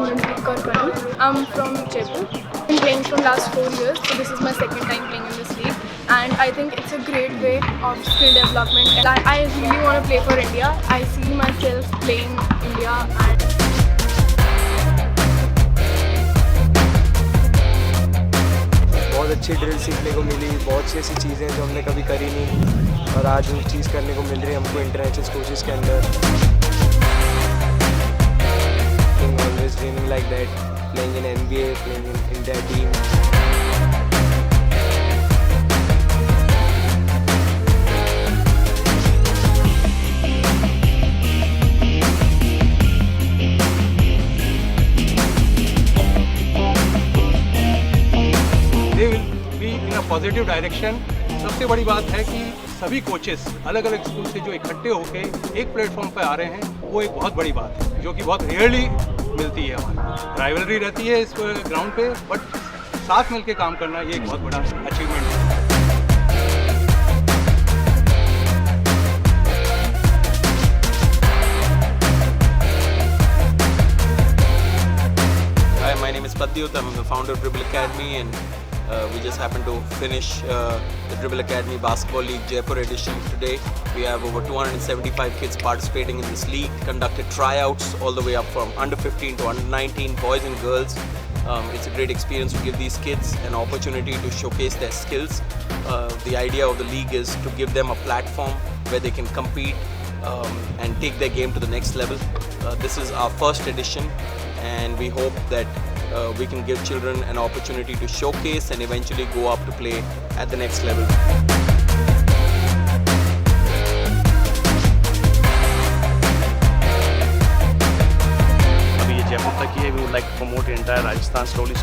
I'm from Jaipur. I've been playing from last 4 years, so this is my second time playing in this league. And I think it's a great way of skill development. And I really want to play for India. I see myself playing India. And बहुत अच्छी drill सीखने को मिली, बहुत सी ऐसी चीज़ें जो हमने कभी करी नहीं और आज वो चीज़ करने को मिल रही है हमको इंटरनेशनल कोचेस के अंदर. Always dreaming like that, playing in NBA, playing in India team. They will be in a positive direction. सबसे बड़ी बात है कि सभी कोचेस अलग अलग स्कूल से जो इकट्ठे होकर एक प्लेटफॉर्म पर आ रहे हैं, वो एक बहुत बड़ी बात है जो कि बहुत रेयरली मिलती है. हमारी राइवलरी रहती है इस ग्राउंड पे, बट साथ मिलकर काम करना ये एक बहुत बड़ा अचीवमेंट है. Hi, my name is Pradyot. I'm the founder of Dribble Academy, and we just happened to finish the Dribble Academy Basketball League Jaipur edition today. We have over 275 kids participating in this league, conducted tryouts all the way up from under 15 to under 19, boys and girls. It's a great experience to give these kids an opportunity to showcase their skills. The idea of the league is to give them a platform where they can compete and take their game to the next level. This is our first edition, and we hope that we can give children an opportunity to showcase and eventually go up to play at the next level. अभी ये जयपुर तक ही है. We would like to promote the entire Rajasthan slowly.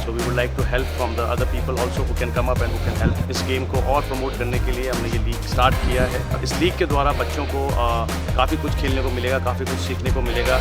So we would like to help from the other people also who can come up and who can help. इस game को और promote करने के लिए हमने ये लीग स्टार्ट किया है. इस लीग के द्वारा बच्चों को काफ़ी कुछ खेलने को मिलेगा, काफ़ी कुछ सीखने को मिलेगा.